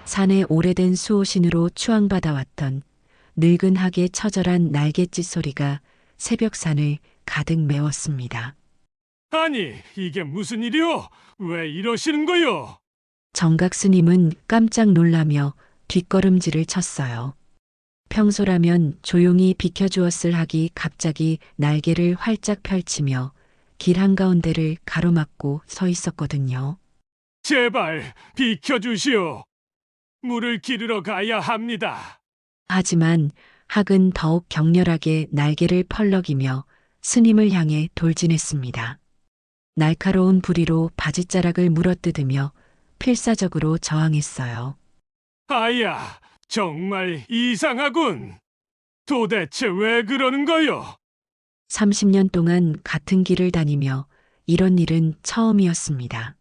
산의 오래된 수호신으로 추앙받아왔던 늙은 학의 처절한 날갯짓 소리가 새벽산을 가득 메웠습니다. 아니, 이게 무슨 일이오? 왜 이러시는 거요? 정각 스님은 깜짝 놀라며 뒷걸음질을 쳤어요. 평소라면 조용히 비켜주었을 학이 갑자기 날개를 활짝 펼치며 길 한가운데를 가로막고 서 있었거든요. 제발 비켜주시오. 물을 기르러 가야 합니다. 하지만 학은 더욱 격렬하게 날개를 펄럭이며 스님을 향해 돌진했습니다. 날카로운 부리로 바지자락을 물어뜯으며 필사적으로 저항했어요. 아야, 정말 이상하군. 도대체 왜 그러는 거요? 30년 동안 같은 길을 다니며 이런 일은 처음이었습니다.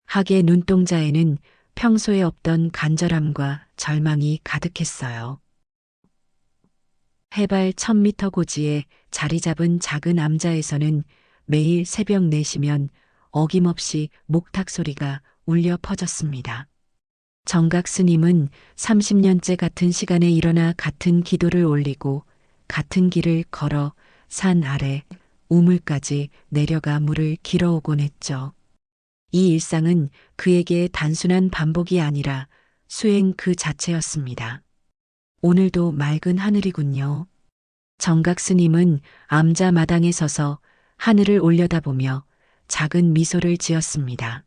학의 눈동자에는 평소에 없던 간절함과 절망이 가득했어요. 해발 1000m 고지에 자리 잡은 작은 암자에서는 매일 새벽 4시면 어김없이 목탁 소리가 울려 퍼졌습니다. 정각 스님은 30년째 같은 시간에 일어나 같은 기도를 올리고 같은 길을 걸어 산 아래 우물까지 내려가 물을 길어오곤 했죠. 이 일상은 그에게 단순한 반복이 아니라 수행 그 자체였습니다. 오늘도 맑은 하늘이군요. 정각 스님은 암자 마당에 서서 하늘을 올려다보며 작은 미소를 지었습니다.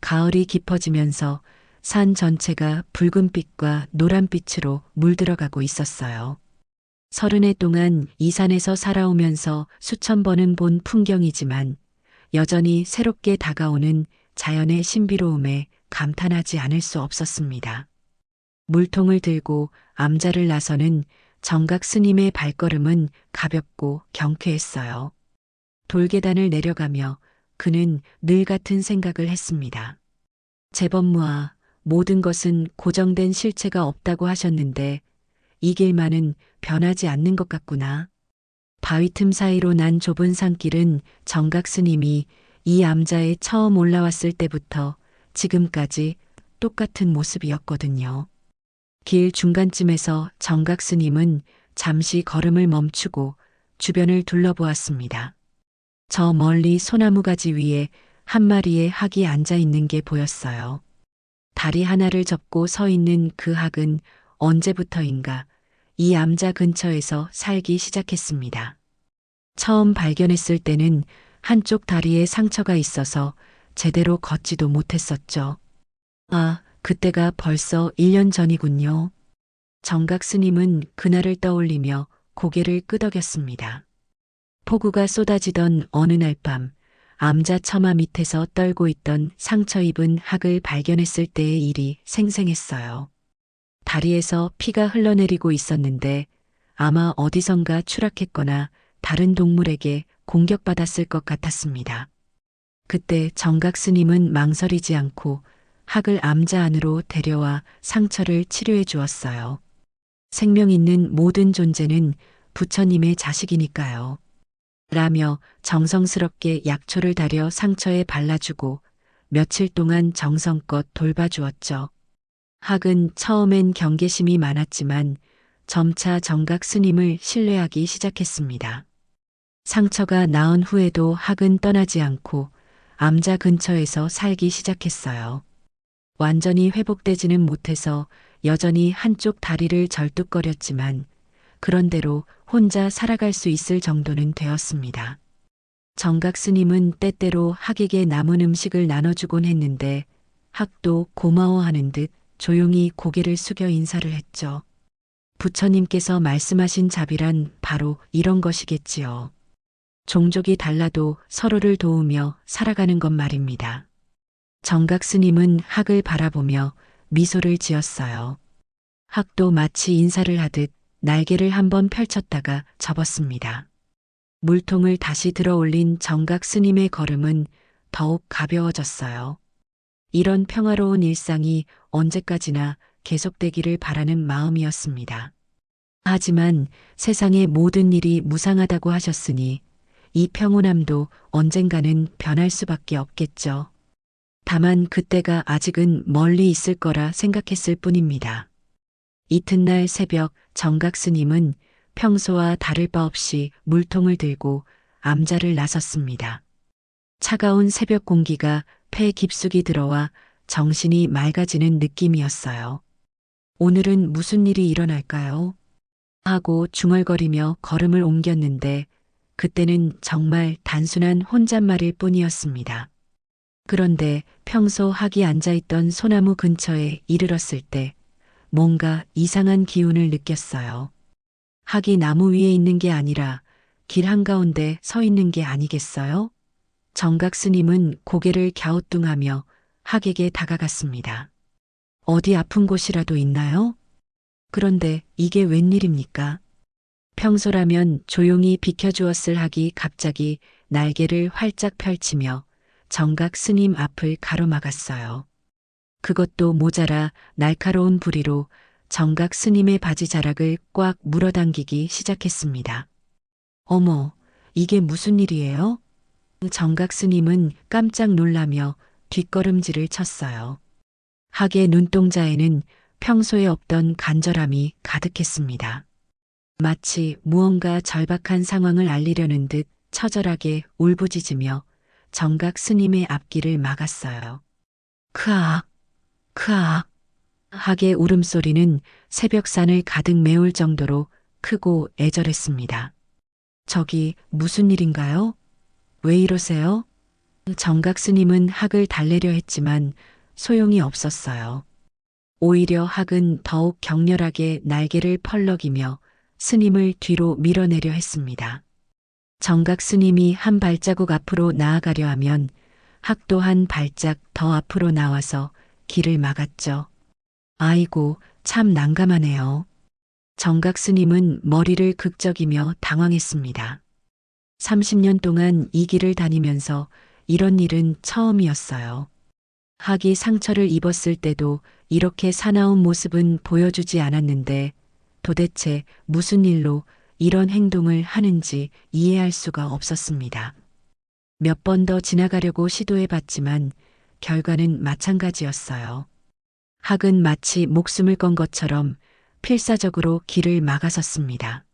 가을이 깊어지면서 산 전체가 붉은빛과 노란빛으로 물들어가고 있었어요. 30해 동안 이 산에서 살아오면서 수천 번은 본 풍경이지만 여전히 새롭게 다가오는 자연의 신비로움에 감탄하지 않을 수 없었습니다. 물통을 들고 암자를 나서는 정각 스님의 발걸음은 가볍고 경쾌했어요. 돌계단을 내려가며 그는 늘 같은 생각을 했습니다. 재범무아, 모든 것은 고정된 실체가 없다고 하셨는데 이 길만은 변하지 않는 것 같구나. 바위 틈 사이로 난 좁은 산길은 정각 스님이 이 암자에 처음 올라왔을 때부터 지금까지 똑같은 모습이었거든요. 길 중간쯤에서 정각 스님은 잠시 걸음을 멈추고 주변을 둘러보았습니다. 저 멀리 소나무 가지 위에 한 마리의 학이 앉아 있는 게 보였어요. 다리 하나를 접고 서 있는 그 학은 언제부터인가 이 암자 근처에서 살기 시작했습니다. 처음 발견했을 때는 한쪽 다리에 상처가 있어서 제대로 걷지도 못했었죠. 아, 그때가 벌써 1년 전이군요. 정각 스님은 그날을 떠올리며 고개를 끄덕였습니다. 폭우가 쏟아지던 어느 날 밤, 암자 처마 밑에서 떨고 있던 상처 입은 학을 발견했을 때의 일이 생생했어요. 다리에서 피가 흘러내리고 있었는데 아마 어디선가 추락했거나 다른 동물에게 공격받았을 것 같았습니다. 그때 정각 스님은 망설이지 않고 학을 암자 안으로 데려와 상처를 치료해 주었어요. 생명 있는 모든 존재는 부처님의 자식이니까요. 라며 정성스럽게 약초를 다려 상처에 발라주고 며칠 동안 정성껏 돌봐주었죠. 학은 처음엔 경계심이 많았지만 점차 정각 스님을 신뢰하기 시작했습니다. 상처가 나은 후에도 학은 떠나지 않고 암자 근처에서 살기 시작했어요. 완전히 회복되지는 못해서 여전히 한쪽 다리를 절뚝거렸지만 그런대로 혼자 살아갈 수 있을 정도는 되었습니다. 정각 스님은 때때로 학에게 남은 음식을 나눠주곤 했는데 학도 고마워하는 듯 조용히 고개를 숙여 인사를 했죠. 부처님께서 말씀하신 자비란 바로 이런 것이겠지요. 종족이 달라도 서로를 도우며 살아가는 것 말입니다. 정각 스님은 학을 바라보며 미소를 지었어요. 학도 마치 인사를 하듯 날개를 한번 펼쳤다가 접었습니다. 물통을 다시 들어 올린 정각 스님의 걸음은 더욱 가벼워졌어요. 이런 평화로운 일상이 언제까지나 계속되기를 바라는 마음이었습니다. 하지만 세상의 모든 일이 무상하다고 하셨으니 이 평온함도 언젠가는 변할 수밖에 없겠죠. 다만 그때가 아직은 멀리 있을 거라 생각했을 뿐입니다. 이튿날 새벽 정각 스님은 평소와 다를 바 없이 물통을 들고 암자를 나섰습니다. 차가운 새벽 공기가 폐 깊숙이 들어와 정신이 맑아지는 느낌이었어요. 오늘은 무슨 일이 일어날까요? 하고 중얼거리며 걸음을 옮겼는데 그때는 정말 단순한 혼잣말일 뿐이었습니다. 그런데 평소 학이 앉아있던 소나무 근처에 이르렀을 때 뭔가 이상한 기운을 느꼈어요. 학이 나무 위에 있는 게 아니라 길 한가운데 서 있는 게 아니겠어요? 정각 스님은 고개를 갸우뚱하며 학에게 다가갔습니다. 어디 아픈 곳이라도 있나요? 그런데 이게 웬일입니까? 평소라면 조용히 비켜주었을 학이 갑자기 날개를 활짝 펼치며 정각 스님 앞을 가로막았어요. 그것도 모자라 날카로운 부리로 정각 스님의 바지 자락을 꽉 물어당기기 시작했습니다. 어머, 이게 무슨 일이에요? 정각 스님은 깜짝 놀라며 뒷걸음질을 쳤어요. 학의 눈동자에는 평소에 없던 간절함이 가득했습니다. 마치 무언가 절박한 상황을 알리려는 듯 처절하게 울부짖으며 정각 스님의 앞길을 막았어요. 크악, 크악. 학의 울음소리는 새벽산을 가득 메울 정도로 크고 애절했습니다. 저기 무슨 일인가요? 왜 이러세요? 정각 스님은 학을 달래려 했지만 소용이 없었어요. 오히려 학은 더욱 격렬하게 날개를 펄럭이며 스님을 뒤로 밀어내려 했습니다. 정각 스님이 한 발자국 앞으로 나아가려 하면 학 또한 발짝 더 앞으로 나와서 길을 막았죠. 아이고, 참 난감하네요. 정각 스님은 머리를 극적이며 당황했습니다. 30년 동안 이 길을 다니면서 이런 일은 처음이었어요. 학이 상처를 입었을 때도 이렇게 사나운 모습은 보여주지 않았는데 도대체 무슨 일로 이런 행동을 하는지 이해할 수가 없었습니다. 몇 번 더 지나가려고 시도해봤지만 결과는 마찬가지였어요. 학은 마치 목숨을 건 것처럼 필사적으로 길을 막아섰습니다.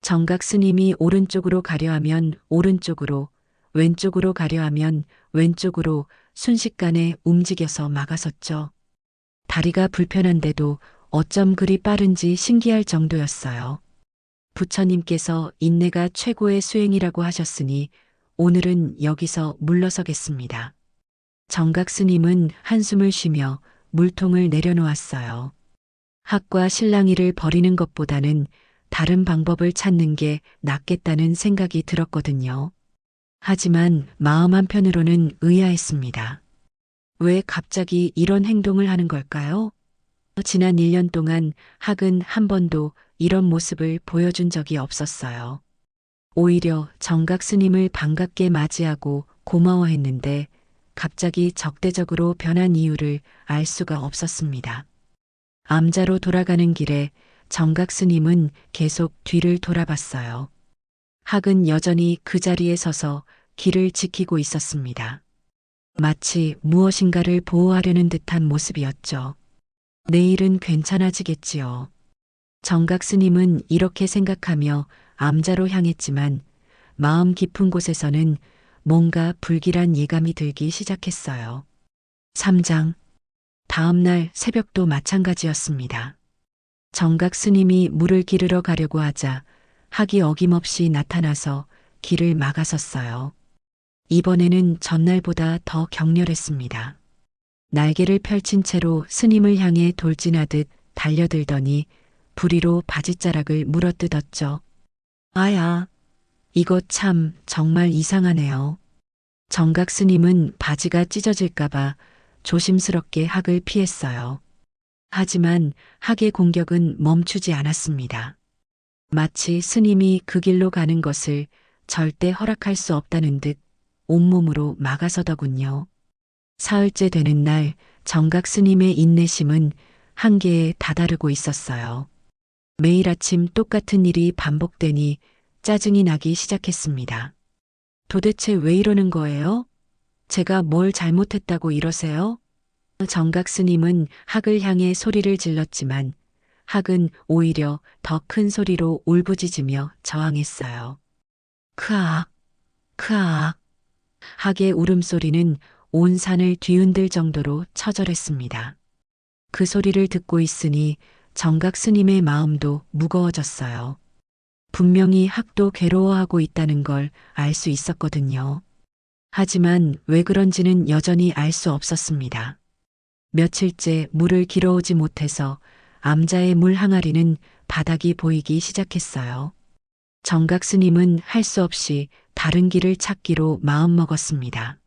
정각 스님이 오른쪽으로 가려 하면 오른쪽으로, 왼쪽으로 가려 하면 왼쪽으로 순식간에 움직여서 막아섰죠. 다리가 불편한데도 어쩜 그리 빠른지 신기할 정도였어요. 부처님께서 인내가 최고의 수행이라고 하셨으니 오늘은 여기서 물러서겠습니다. 정각 스님은 한숨을 쉬며 물통을 내려놓았어요. 학과 실랑이를 벌이는 것보다는 다른 방법을 찾는 게 낫겠다는 생각이 들었거든요. 하지만 마음 한편으로는 의아했습니다. 왜 갑자기 이런 행동을 하는 걸까요? 지난 1년 동안 학은 한 번도 이런 모습을 보여준 적이 없었어요. 오히려 정각 스님을 반갑게 맞이하고 고마워했는데 갑자기 적대적으로 변한 이유를 알 수가 없었습니다. 암자로 돌아가는 길에 정각 스님은 계속 뒤를 돌아봤어요. 학은 여전히 그 자리에 서서 길을 지키고 있었습니다. 마치 무엇인가를 보호하려는 듯한 모습이었죠. 내일은 괜찮아지겠지요. 정각 스님은 이렇게 생각하며 암자로 향했지만 마음 깊은 곳에서는 뭔가 불길한 예감이 들기 시작했어요. 3장. 다음 날 새벽도 마찬가지였습니다. 정각 스님이 물을 기르러 가려고 하자 학이 어김없이 나타나서 길을 막아섰어요. 이번에는 전날보다 더 격렬했습니다. 날개를 펼친 채로 스님을 향해 돌진하듯 달려들더니 부리로 바지자락을 물어뜯었죠. 아야, 이거 참 정말 이상하네요. 정각 스님은 바지가 찢어질까봐 조심스럽게 학을 피했어요. 하지만 학의 공격은 멈추지 않았습니다. 마치 스님이 그 길로 가는 것을 절대 허락할 수 없다는 듯 온몸으로 막아서더군요. 사흘째 되는 날 정각 스님의 인내심은 한계에 다다르고 있었어요. 매일 아침 똑같은 일이 반복되니 짜증이 나기 시작했습니다. 도대체 왜 이러는 거예요? 제가 뭘 잘못했다고 이러세요? 정각 스님은 학을 향해 소리를 질렀지만 학은 오히려 더 큰 소리로 울부짖으며 저항했어요. 크악, 크악. 학의 울음소리는 온 산을 뒤흔들 정도로 처절했습니다. 그 소리를 듣고 있으니 정각 스님의 마음도 무거워졌어요. 분명히 학도 괴로워하고 있다는 걸 알 수 있었거든요. 하지만 왜 그런지는 여전히 알 수 없었습니다. 며칠째 물을 길어오지 못해서 암자의 물 항아리는 바닥이 보이기 시작했어요. 정각 스님은 할 수 없이 다른 길을 찾기로 마음먹었습니다.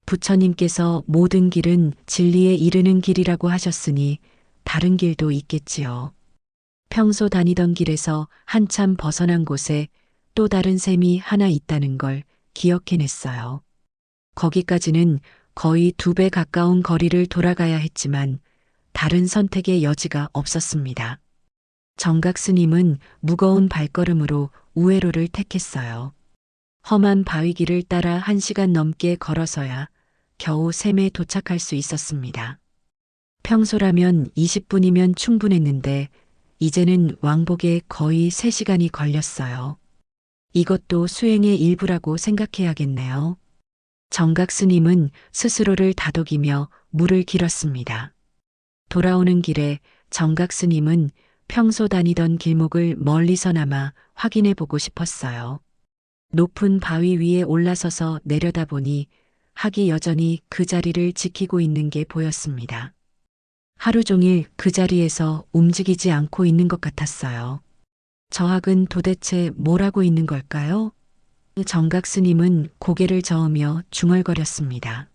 부처님께서 모든 길은 진리에 이르는 길이라고 하셨으니 다른 길도 있겠지요. 평소 다니던 길에서 한참 벗어난 곳에 또 다른 샘이 하나 있다는 걸 기억해냈어요. 거기까지는 거의 2배 가까운 거리를 돌아가야 했지만 다른 선택의 여지가 없었습니다. 정각 스님은 무거운 발걸음으로 우회로를 택했어요. 험한 바위길을 따라 1시간 넘게 걸어서야 겨우 샘에 도착할 수 있었습니다. 평소라면 20분이면 충분했는데 이제는 왕복에 거의 3시간이 걸렸어요. 이것도 수행의 일부라고 생각해야겠네요. 정각 스님은 스스로를 다독이며 물을 길었습니다. 돌아오는 길에 정각 스님은 평소 다니던 길목을 멀리서나마 확인해 보고 싶었어요. 높은 바위 위에 올라서서 내려다보니 학이 여전히 그 자리를 지키고 있는 게 보였습니다. 하루 종일 그 자리에서 움직이지 않고 있는 것 같았어요. 저 학은 도대체 뭘 하고 있는 걸까요? 정각 스님은 고개를 저으며 중얼거렸습니다.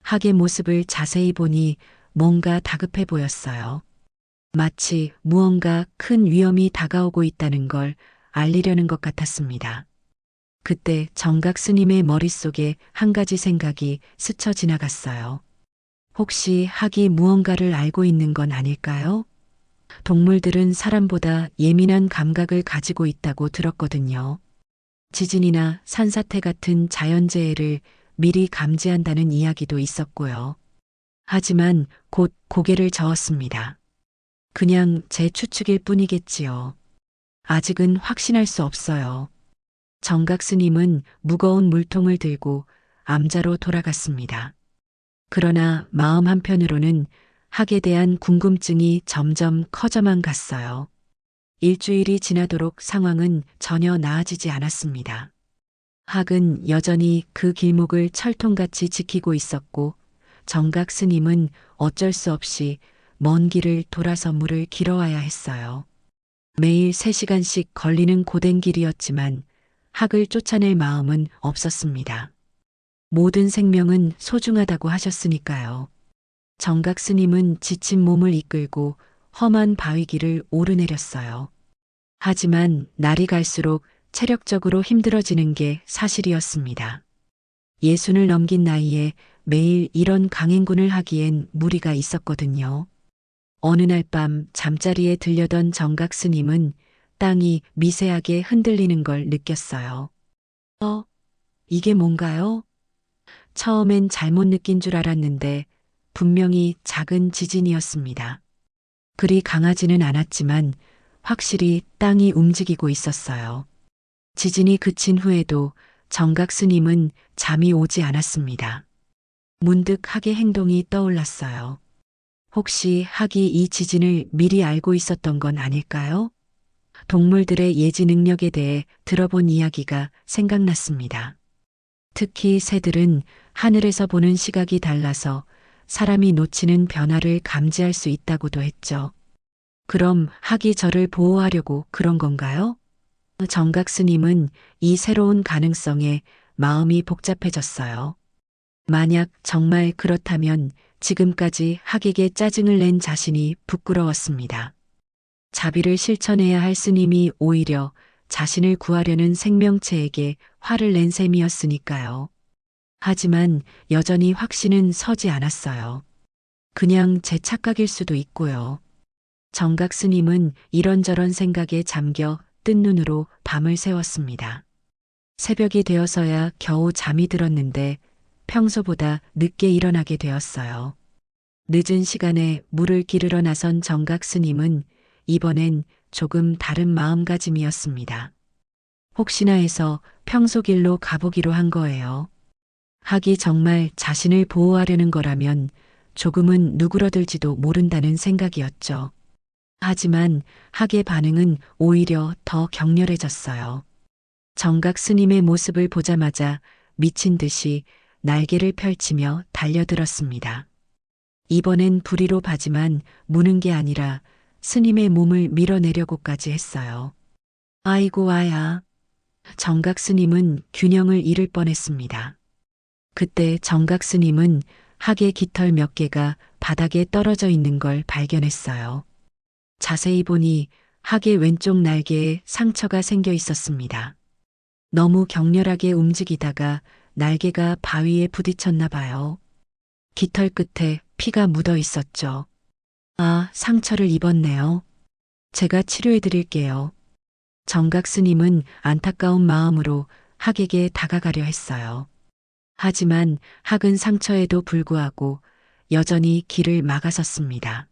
학의 모습을 자세히 보니 뭔가 다급해 보였어요. 마치 무언가 큰 위험이 다가오고 있다는 걸 알리려는 것 같았습니다. 그때 정각 스님의 머릿속에 한 가지 생각이 스쳐 지나갔어요. 혹시 학이 무언가를 알고 있는 건 아닐까요? 동물들은 사람보다 예민한 감각을 가지고 있다고 들었거든요. 지진이나 산사태 같은 자연재해를 미리 감지한다는 이야기도 있었고요. 하지만 곧 고개를 저었습니다. 그냥 제 추측일 뿐이겠지요. 아직은 확신할 수 없어요. 정각 스님은 무거운 물통을 들고 암자로 돌아갔습니다. 그러나 마음 한편으로는 학에 대한 궁금증이 점점 커져만 갔어요. 일주일이 지나도록 상황은 전혀 나아지지 않았습니다. 학은 여전히 그 길목을 철통같이 지키고 있었고 정각 스님은 어쩔 수 없이 먼 길을 돌아서 물을 길어와야 했어요. 매일 3시간씩 걸리는 고된 길이었지만 학을 쫓아낼 마음은 없었습니다. 모든 생명은 소중하다고 하셨으니까요. 정각 스님은 지친 몸을 이끌고 험한 바위길을 오르내렸어요. 하지만 날이 갈수록 체력적으로 힘들어지는 게 사실이었습니다. 60을 넘긴 나이에 매일 이런 강행군을 하기엔 무리가 있었거든요. 어느 날 밤 잠자리에 들려던 정각 스님은 땅이 미세하게 흔들리는 걸 느꼈어요. 이게 뭔가요? 처음엔 잘못 느낀 줄 알았는데 분명히 작은 지진이었습니다. 그리 강하지는 않았지만 확실히 땅이 움직이고 있었어요. 지진이 그친 후에도 정각 스님은 잠이 오지 않았습니다. 문득 학의 행동이 떠올랐어요. 혹시 학이 이 지진을 미리 알고 있었던 건 아닐까요? 동물들의 예지 능력에 대해 들어본 이야기가 생각났습니다. 특히 새들은 하늘에서 보는 시각이 달라서 사람이 놓치는 변화를 감지할 수 있다고도 했죠. 그럼 학이 저를 보호하려고 그런 건가요? 정각 스님은 이 새로운 가능성에 마음이 복잡해졌어요. 만약 정말 그렇다면 지금까지 학에게 짜증을 낸 자신이 부끄러웠습니다. 자비를 실천해야 할 스님이 오히려 자신을 구하려는 생명체에게 화를 낸 셈이었으니까요. 하지만 여전히 확신은 서지 않았어요. 그냥 제 착각일 수도 있고요. 정각 스님은 이런저런 생각에 잠겨 뜬 눈으로 밤을 새웠습니다. 새벽이 되어서야 겨우 잠이 들었는데 평소보다 늦게 일어나게 되었어요. 늦은 시간에 물을 기르러 나선 정각 스님은 이번엔 조금 다른 마음가짐이었습니다. 혹시나 해서 평소 길로 가보기로 한 거예요. 학이 정말 자신을 보호하려는 거라면 조금은 누그러들지도 모른다는 생각이었죠. 하지만 학의 반응은 오히려 더 격렬해졌어요. 정각 스님의 모습을 보자마자 미친 듯이 날개를 펼치며 달려들었습니다. 이번엔 부리로 바지만 무는 게 아니라 스님의 몸을 밀어내려고까지 했어요. 아이고 아야. 정각 스님은 균형을 잃을 뻔했습니다. 그때 정각 스님은 학의 깃털 몇 개가 바닥에 떨어져 있는 걸 발견했어요. 자세히 보니 학의 왼쪽 날개에 상처가 생겨 있었습니다. 너무 격렬하게 움직이다가 날개가 바위에 부딪혔나 봐요. 깃털 끝에 피가 묻어 있었죠. 아, 상처를 입었네요. 제가 치료해 드릴게요. 정각 스님은 안타까운 마음으로 학에게 다가가려 했어요. 하지만 학은 상처에도 불구하고 여전히 길을 막아섰습니다.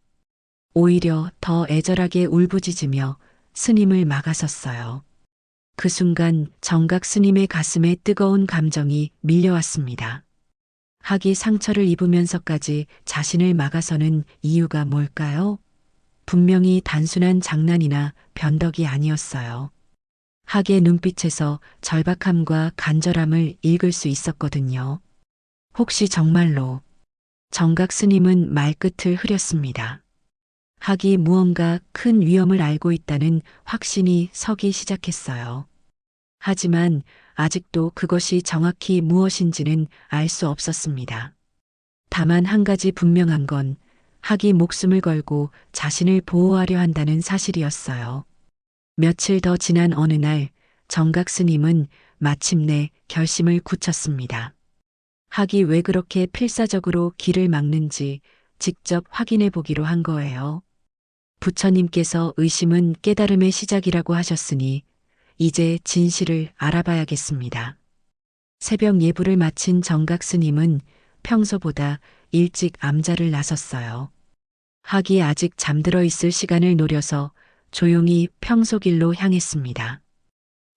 오히려 더 애절하게 울부짖으며 스님을 막아섰어요. 그 순간 정각 스님의 가슴에 뜨거운 감정이 밀려왔습니다. 학이 상처를 입으면서까지 자신을 막아서는 이유가 뭘까요? 분명히 단순한 장난이나 변덕이 아니었어요. 학의 눈빛에서 절박함과 간절함을 읽을 수 있었거든요. 혹시 정말로 정각 스님은 말끝을 흐렸습니다. 학이 무언가 큰 위험을 알고 있다는 확신이 서기 시작했어요. 하지만 아직도 그것이 정확히 무엇인지는 알 수 없었습니다. 다만 한 가지 분명한 건 학이 목숨을 걸고 자신을 보호하려 한다는 사실이었어요. 며칠 더 지난 어느 날 정각 스님은 마침내 결심을 굳혔습니다. 학이 왜 그렇게 필사적으로 길을 막는지 직접 확인해 보기로 한 거예요. 부처님께서 의심은 깨달음의 시작이라고 하셨으니 이제 진실을 알아봐야겠습니다. 새벽 예불을 마친 정각 스님은 평소보다 일찍 암자를 나섰어요. 학이 아직 잠들어 있을 시간을 노려서 조용히 평소 길로 향했습니다.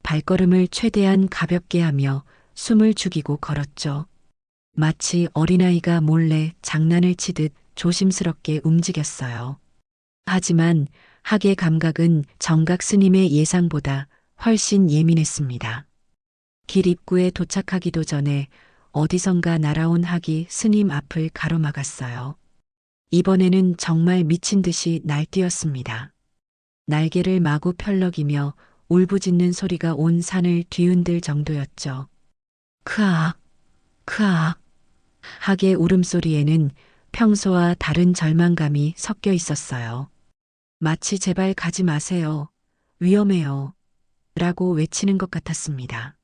발걸음을 최대한 가볍게 하며 숨을 죽이고 걸었죠. 마치 어린아이가 몰래 장난을 치듯 조심스럽게 움직였어요. 하지만 학의 감각은 정각 스님의 예상보다 훨씬 예민했습니다. 길 입구에 도착하기도 전에 어디선가 날아온 학이 스님 앞을 가로막았어요. 이번에는 정말 미친 듯이 날뛰었습니다. 날개를 마구 펼럭이며 울부짖는 소리가 온 산을 뒤흔들 정도였죠. 크악, 크악. 학의 울음소리에는 평소와 다른 절망감이 섞여 있었어요. 마치 제발 가지 마세요. 위험해요. 라고 외치는 것 같았습니다.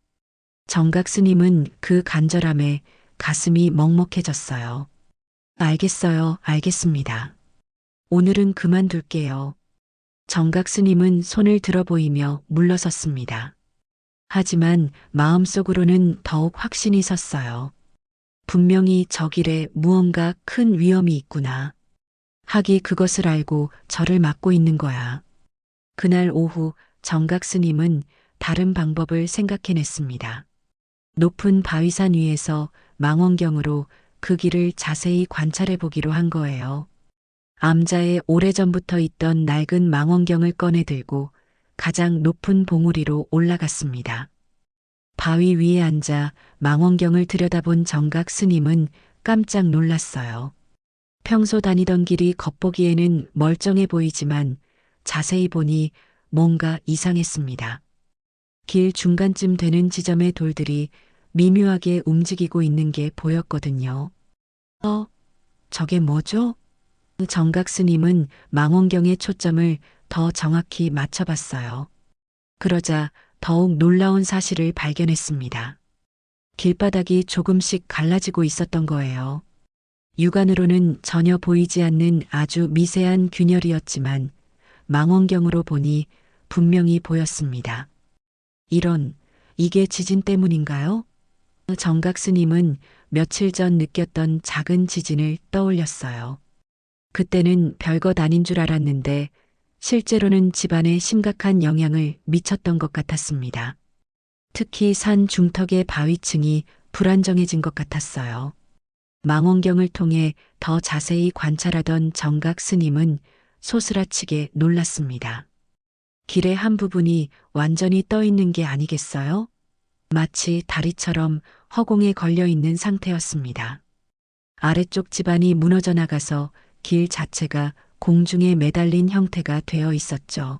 정각 스님은 그 간절함에 가슴이 먹먹해졌어요. 알겠어요, 알겠습니다. 오늘은 그만둘게요. 정각 스님은 손을 들어 보이며 물러섰습니다. 하지만 마음속으로는 더욱 확신이 섰어요. 분명히 저 길에 무언가 큰 위험이 있구나. 학이 그것을 알고 저를 막고 있는 거야. 그날 오후 정각 스님은 다른 방법을 생각해냈습니다. 높은 바위산 위에서 망원경으로 그 길을 자세히 관찰해 보기로 한 거예요. 암자에 오래전부터 있던 낡은 망원경을 꺼내 들고 가장 높은 봉우리로 올라갔습니다. 바위 위에 앉아 망원경을 들여다본 정각 스님은 깜짝 놀랐어요. 평소 다니던 길이 겉보기에는 멀쩡해 보이지만 자세히 보니 뭔가 이상했습니다. 길 중간쯤 되는 지점의 돌들이 미묘하게 움직이고 있는 게 보였거든요. 저게 뭐죠? 정각 스님은 망원경의 초점을 더 정확히 맞춰봤어요. 그러자 더욱 놀라운 사실을 발견했습니다. 길바닥이 조금씩 갈라지고 있었던 거예요. 육안으로는 전혀 보이지 않는 아주 미세한 균열이었지만 망원경으로 보니 분명히 보였습니다. 이게 지진 때문인가요? 정각 스님은 며칠 전 느꼈던 작은 지진을 떠올렸어요. 그때는 별것 아닌 줄 알았는데 실제로는 집안에 심각한 영향을 미쳤던 것 같았습니다. 특히 산 중턱의 바위층이 불안정해진 것 같았어요. 망원경을 통해 더 자세히 관찰하던 정각 스님은 소스라치게 놀랐습니다. 길의 한 부분이 완전히 떠 있는 게 아니겠어요? 마치 다리처럼 허공에 걸려 있는 상태였습니다. 아래쪽 지반이 무너져 나가서 길 자체가 공중에 매달린 형태가 되어 있었죠.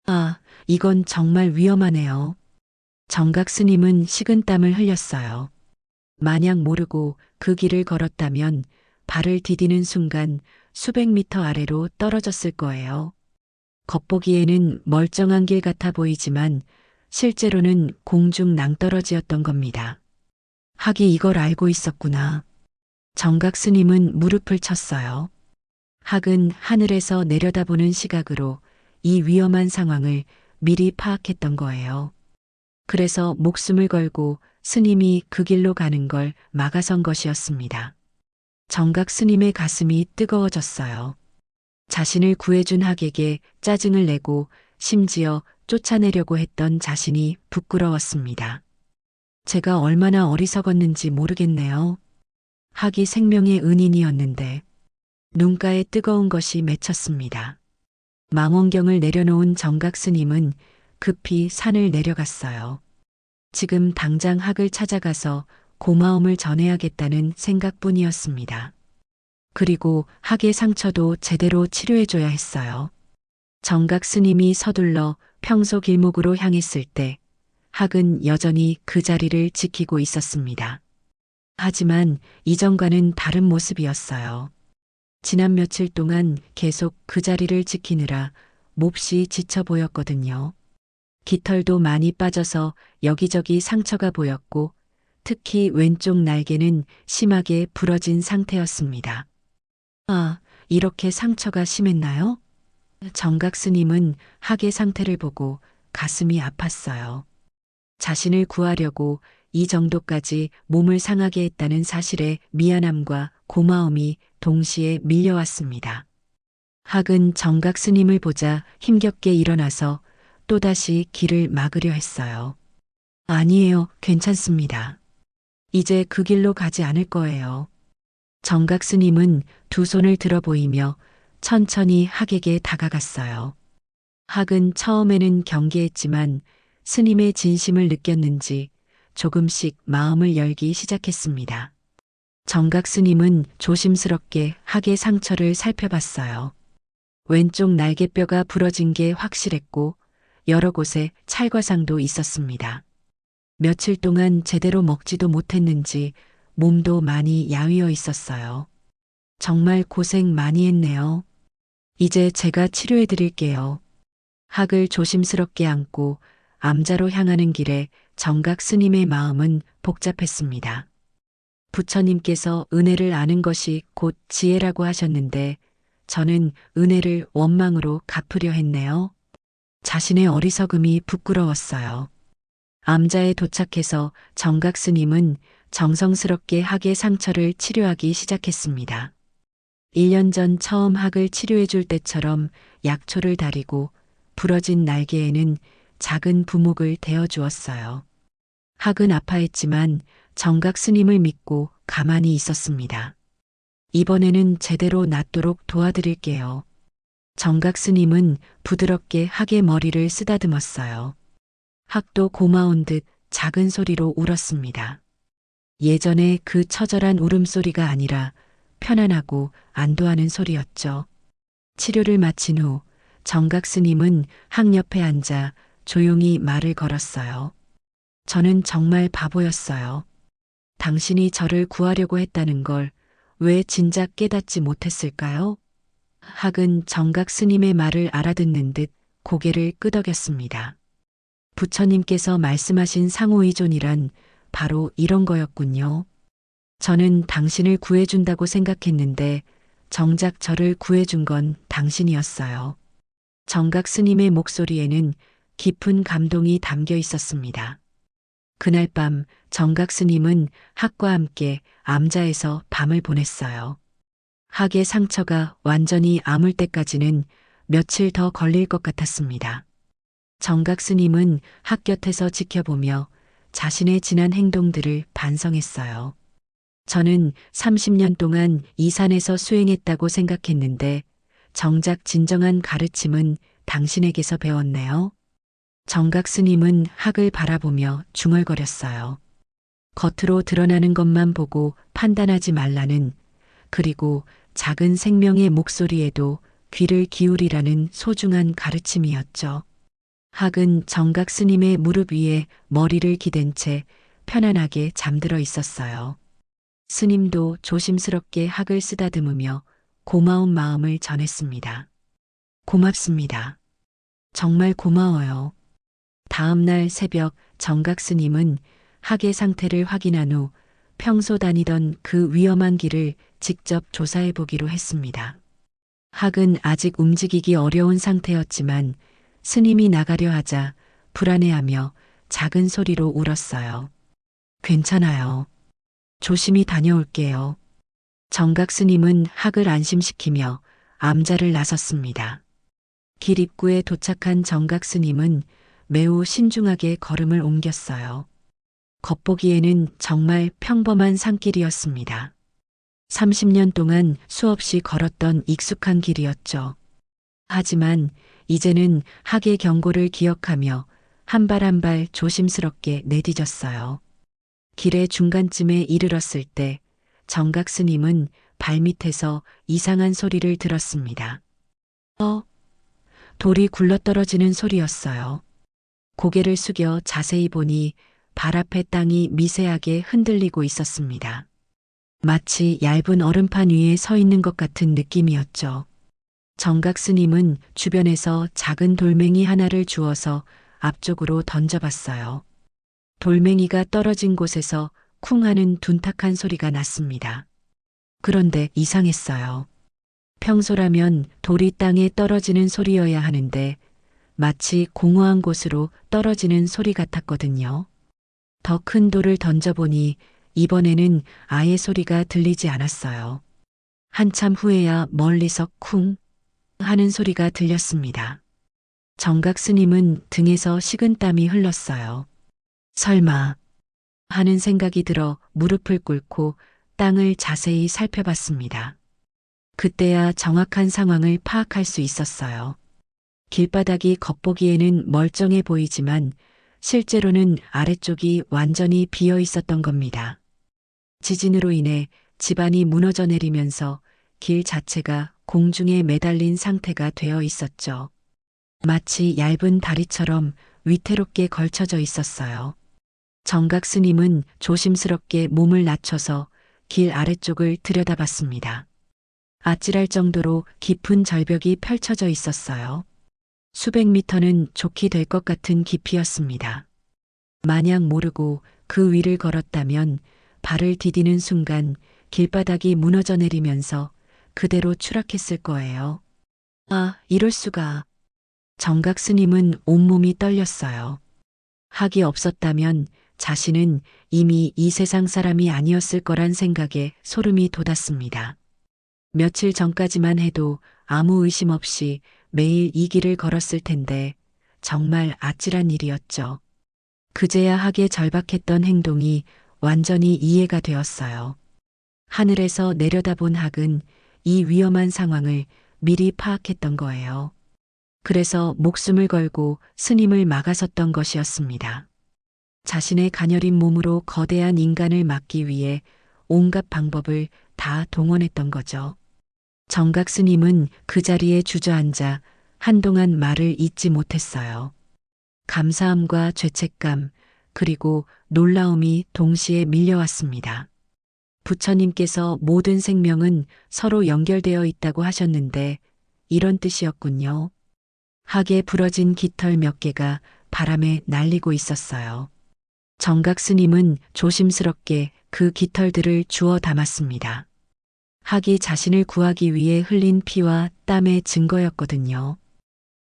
아, 이건 정말 위험하네요. 정각 스님은 식은땀을 흘렸어요. 만약 모르고 그 길을 걸었다면 발을 디디는 순간 수백 미터 아래로 떨어졌을 거예요. 겉보기에는 멀쩡한 길 같아 보이지만 실제로는 공중 낭떠러지였던 겁니다. 학이 이걸 알고 있었구나. 정각 스님은 무릎을 쳤어요. 학은 하늘에서 내려다보는 시각으로 이 위험한 상황을 미리 파악했던 거예요. 그래서 목숨을 걸고 스님이 그 길로 가는 걸 막아선 것이었습니다. 정각 스님의 가슴이 뜨거워졌어요. 자신을 구해준 학에게 짜증을 내고 심지어 쫓아내려고 했던 자신이 부끄러웠습니다. 제가 얼마나 어리석었는지 모르겠네요. 학이 생명의 은인이었는데 눈가에 뜨거운 것이 맺혔습니다. 망원경을 내려놓은 정각 스님은 급히 산을 내려갔어요. 지금 당장 학을 찾아가서 고마움을 전해야겠다는 생각뿐이었습니다. 그리고 학의 상처도 제대로 치료해줘야 했어요. 정각 스님이 서둘러 평소 길목으로 향했을 때 학은 여전히 그 자리를 지키고 있었습니다. 하지만 이전과는 다른 모습이었어요. 지난 며칠 동안 계속 그 자리를 지키느라 몹시 지쳐 보였거든요. 깃털도 많이 빠져서 여기저기 상처가 보였고 특히 왼쪽 날개는 심하게 부러진 상태였습니다. 아, 이렇게 상처가 심했나요? 정각 스님은 학의 상태를 보고 가슴이 아팠어요. 자신을 구하려고 이 정도까지 몸을 상하게 했다는 사실에 미안함과 고마움이 동시에 밀려왔습니다. 학은 정각 스님을 보자 힘겹게 일어나서 또다시 길을 막으려 했어요. 아니에요, 괜찮습니다. 이제 그 길로 가지 않을 거예요. 정각 스님은 두 손을 들어 보이며 천천히 학에게 다가갔어요. 학은 처음에는 경계했지만 스님의 진심을 느꼈는지 조금씩 마음을 열기 시작했습니다. 정각 스님은 조심스럽게 학의 상처를 살펴봤어요. 왼쪽 날개뼈가 부러진 게 확실했고 여러 곳에 찰과상도 있었습니다. 며칠 동안 제대로 먹지도 못했는지 몸도 많이 야위어 있었어요. 정말 고생 많이 했네요. 이제 제가 치료해 드릴게요. 학을 조심스럽게 안고 암자로 향하는 길에 정각 스님의 마음은 복잡했습니다. 부처님께서 은혜를 아는 것이 곧 지혜라고 하셨는데 저는 은혜를 원망으로 갚으려 했네요. 자신의 어리석음이 부끄러웠어요. 암자에 도착해서 정각 스님은 정성스럽게 학의 상처를 치료하기 시작했습니다. 1년 전 처음 학을 치료해 줄 때처럼 약초를 다리고 부러진 날개에는 작은 부목을 대어 주었어요. 학은 아파했지만 정각 스님을 믿고 가만히 있었습니다. 이번에는 제대로 낫도록 도와드릴게요. 정각 스님은 부드럽게 학의 머리를 쓰다듬었어요. 학도 고마운 듯 작은 소리로 울었습니다. 예전에 그 처절한 울음소리가 아니라 편안하고 안도하는 소리였죠. 치료를 마친 후 정각 스님은 학 옆에 앉아 조용히 말을 걸었어요. 저는 정말 바보였어요. 당신이 저를 구하려고 했다는 걸 왜 진작 깨닫지 못했을까요? 학은 정각 스님의 말을 알아듣는 듯 고개를 끄덕였습니다. 부처님께서 말씀하신 상호의존이란 바로 이런 거였군요. 저는 당신을 구해준다고 생각했는데 정작 저를 구해준 건 당신이었어요. 정각 스님의 목소리에는 깊은 감동이 담겨 있었습니다. 그날 밤 정각 스님은 학과 함께 암자에서 밤을 보냈어요. 학의 상처가 완전히 아물 때까지는 며칠 더 걸릴 것 같았습니다. 정각 스님은 학 곁에서 지켜보며 자신의 지난 행동들을 반성했어요. 저는 30년 동안 이 산에서 수행했다고 생각했는데 정작 진정한 가르침은 당신에게서 배웠네요. 정각 스님은 학을 바라보며 중얼거렸어요. 겉으로 드러나는 것만 보고 판단하지 말라는, 그리고 작은 생명의 목소리에도 귀를 기울이라는 소중한 가르침이었죠. 학은 정각 스님의 무릎 위에 머리를 기댄 채 편안하게 잠들어 있었어요. 스님도 조심스럽게 학을 쓰다듬으며 고마운 마음을 전했습니다. 고맙습니다. 정말 고마워요. 다음 날 새벽 정각 스님은 학의 상태를 확인한 후 평소 다니던 그 위험한 길을 직접 조사해 보기로 했습니다. 학은 아직 움직이기 어려운 상태였지만 스님이 나가려 하자 불안해하며 작은 소리로 울었어요. 괜찮아요. 조심히 다녀올게요. 정각 스님은 학을 안심시키며 암자를 나섰습니다. 길 입구에 도착한 정각 스님은 매우 신중하게 걸음을 옮겼어요. 겉보기에는 정말 평범한 산길이었습니다. 30년 동안 수없이 걸었던 익숙한 길이었죠. 하지만 이제는 학의 경고를 기억하며 한 발 한 발 조심스럽게 내디뎠어요. 길의 중간쯤에 이르렀을 때 정각 스님은 발밑에서 이상한 소리를 들었습니다. 돌이 굴러떨어지는 소리였어요. 고개를 숙여 자세히 보니 발 앞의 땅이 미세하게 흔들리고 있었습니다. 마치 얇은 얼음판 위에 서 있는 것 같은 느낌이었죠. 정각 스님은 주변에서 작은 돌멩이 하나를 주워서 앞쪽으로 던져봤어요. 돌멩이가 떨어진 곳에서 쿵 하는 둔탁한 소리가 났습니다. 그런데 이상했어요. 평소라면 돌이 땅에 떨어지는 소리여야 하는데 마치 공허한 곳으로 떨어지는 소리 같았거든요. 더 큰 돌을 던져보니 이번에는 아예 소리가 들리지 않았어요. 한참 후에야 멀리서 쿵 하는 소리가 들렸습니다. 정각 스님은 등에서 식은땀이 흘렀어요. 설마 하는 생각이 들어 무릎을 꿇고 땅을 자세히 살펴봤습니다. 그때야 정확한 상황을 파악할 수 있었어요. 길바닥이 겉보기에는 멀쩡해 보이지만 실제로는 아래쪽이 완전히 비어 있었던 겁니다. 지진으로 인해 지반이 무너져 내리면서 길 자체가 공중에 매달린 상태가 되어 있었죠. 마치 얇은 다리처럼 위태롭게 걸쳐져 있었어요. 정각 스님은 조심스럽게 몸을 낮춰서 길 아래쪽을 들여다봤습니다. 아찔할 정도로 깊은 절벽이 펼쳐져 있었어요. 수백 미터는 좋게 될 것 같은 깊이였습니다. 만약 모르고 그 위를 걸었다면 발을 디디는 순간 길바닥이 무너져 내리면서 그대로 추락했을 거예요. 이럴 수가. 정각 스님은 온몸이 떨렸어요. 학이 없었다면 자신은 이미 이 세상 사람이 아니었을 거란 생각에 소름이 돋았습니다. 며칠 전까지만 해도 아무 의심 없이 매일 이 길을 걸었을 텐데 정말 아찔한 일이었죠. 그제야 학의 절박했던 행동이 완전히 이해가 되었어요. 하늘에서 내려다본 학은 이 위험한 상황을 미리 파악했던 거예요. 그래서 목숨을 걸고 스님을 막아섰던 것이었습니다. 자신의 가녀린 몸으로 거대한 인간을 막기 위해 온갖 방법을 다 동원했던 거죠. 정각 스님은 그 자리에 주저앉아 한동안 말을 잇지 못했어요. 감사함과 죄책감, 그리고 놀라움이 동시에 밀려왔습니다. 부처님께서 모든 생명은 서로 연결되어 있다고 하셨는데 이런 뜻이었군요. 학에 부러진 깃털 몇 개가 바람에 날리고 있었어요. 정각 스님은 조심스럽게 그 깃털들을 주워 담았습니다. 학이 자신을 구하기 위해 흘린 피와 땀의 증거였거든요.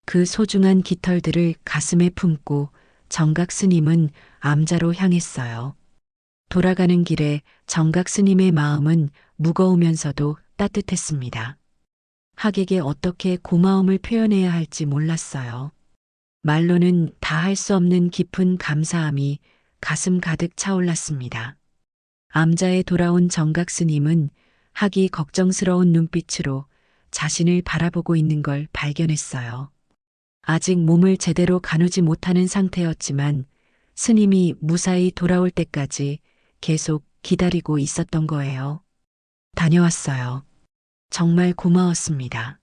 그 소중한 깃털들을 가슴에 품고 정각 스님은 암자로 향했어요. 돌아가는 길에 정각 스님의 마음은 무거우면서도 따뜻했습니다. 학에게 어떻게 고마움을 표현해야 할지 몰랐어요. 말로는 다 할 수 없는 깊은 감사함이 가슴 가득 차올랐습니다. 암자에 돌아온 정각 스님은 학이 걱정스러운 눈빛으로 자신을 바라보고 있는 걸 발견했어요. 아직 몸을 제대로 가누지 못하는 상태였지만 스님이 무사히 돌아올 때까지 계속 기다리고 있었던 거예요. 다녀왔어요. 정말 고마웠습니다.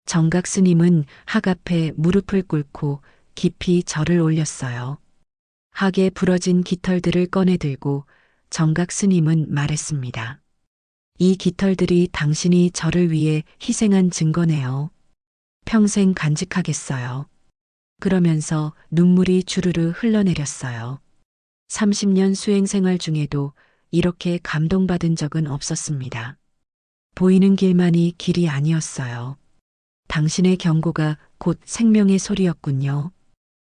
정각 스님은 학 앞에 무릎을 꿇고 깊이 절을 올렸어요. 학의 부러진 깃털들을 꺼내 들고 정각 스님은 말했습니다. 이 깃털들이 당신이 저를 위해 희생한 증거네요. 평생 간직하겠어요. 그러면서 눈물이 주르르 흘러내렸어요. 30년 수행 생활 중에도 이렇게 감동받은 적은 없었습니다. 보이는 길만이 길이 아니었어요. 당신의 경고가 곧 생명의 소리였군요.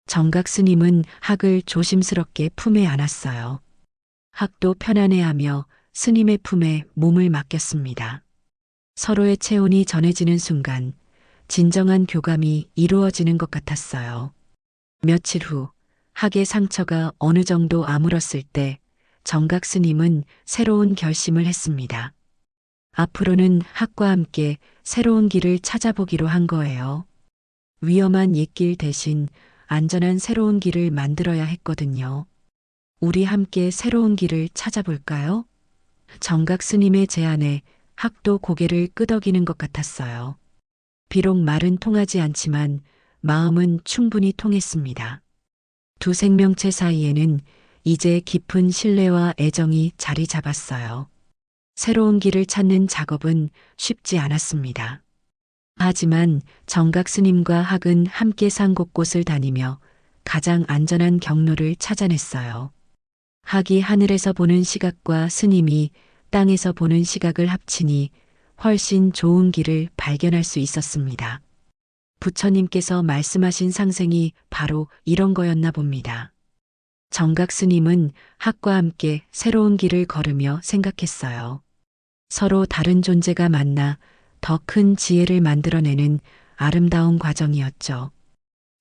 정각 스님은 학을 조심스럽게 품에 안았어요. 학도 편안해하며 스님의 품에 몸을 맡겼습니다. 서로의 체온이 전해지는 순간 진정한 교감이 이루어지는 것 같았어요. 며칠 후 학의 상처가 어느 정도 아물었을 때 정각 스님은 새로운 결심을 했습니다. 앞으로는 학과 함께 새로운 길을 찾아보기로 한 거예요. 위험한 옛길 대신 안전한 새로운 길을 만들어야 했거든요. 우리 함께 새로운 길을 찾아볼까요? 정각 스님의 제안에 학도 고개를 끄덕이는 것 같았어요. 비록 말은 통하지 않지만 마음은 충분히 통했습니다. 두 생명체 사이에는 이제 깊은 신뢰와 애정이 자리 잡았어요. 새로운 길을 찾는 작업은 쉽지 않았습니다. 하지만 정각 스님과 학은 함께 산 곳곳을 다니며 가장 안전한 경로를 찾아냈어요. 학이 하늘에서 보는 시각과 스님이 땅에서 보는 시각을 합치니 훨씬 좋은 길을 발견할 수 있었습니다. 부처님께서 말씀하신 상생이 바로 이런 거였나 봅니다. 정각 스님은 학과 함께 새로운 길을 걸으며 생각했어요. 서로 다른 존재가 만나 더 큰 지혜를 만들어내는 아름다운 과정이었죠.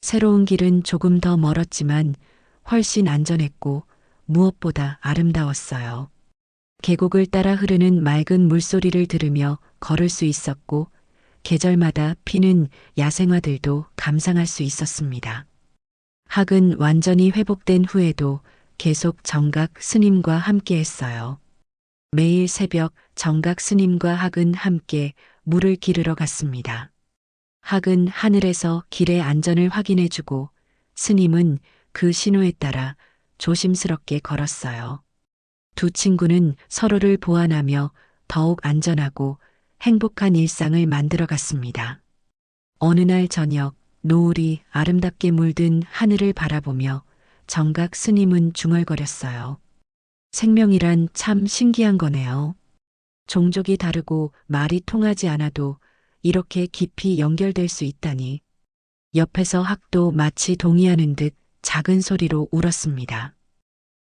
새로운 길은 조금 더 멀었지만 훨씬 안전했고 무엇보다 아름다웠어요. 계곡을 따라 흐르는 맑은 물소리를 들으며 걸을 수 있었고 계절마다 피는 야생화들도 감상할 수 있었습니다. 학은 완전히 회복된 후에도 계속 정각 스님과 함께 했어요. 매일 새벽 정각 스님과 학은 함께 물을 기르러 갔습니다. 학은 하늘에서 길의 안전을 확인해주고 스님은 그 신호에 따라 조심스럽게 걸었어요. 두 친구는 서로를 보완하며 더욱 안전하고 행복한 일상을 만들어 갔습니다. 어느 날 저녁 노을이 아름답게 물든 하늘을 바라보며 정각 스님은 중얼거렸어요. 생명이란 참 신기한 거네요. 종족이 다르고 말이 통하지 않아도 이렇게 깊이 연결될 수 있다니. 옆에서 학도 마치 동의하는 듯 작은 소리로 울었습니다.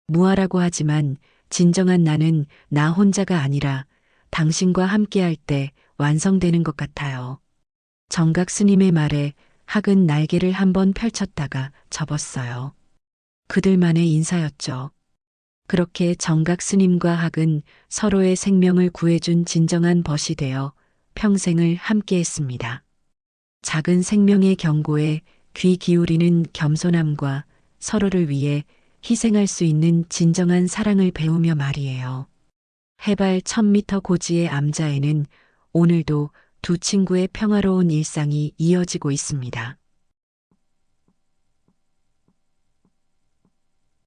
무아라고 하지만 진정한 나는 나 혼자가 아니라 당신과 함께할 때 완성되는 것 같아요. 정각 스님의 말에 학은 날개를 한번 펼쳤다가 접었어요. 그들만의 인사였죠. 그렇게 정각 스님과 학은 서로의 생명을 구해준 진정한 벗이 되어 평생을 함께했습니다. 작은 생명의 경고에 귀 기울이는 겸손함과 서로를 위해 희생할 수 있는 진정한 사랑을 배우며 말이에요. 해발 1000m 고지의 암자에는 오늘도 두 친구의 평화로운 일상이 이어지고 있습니다.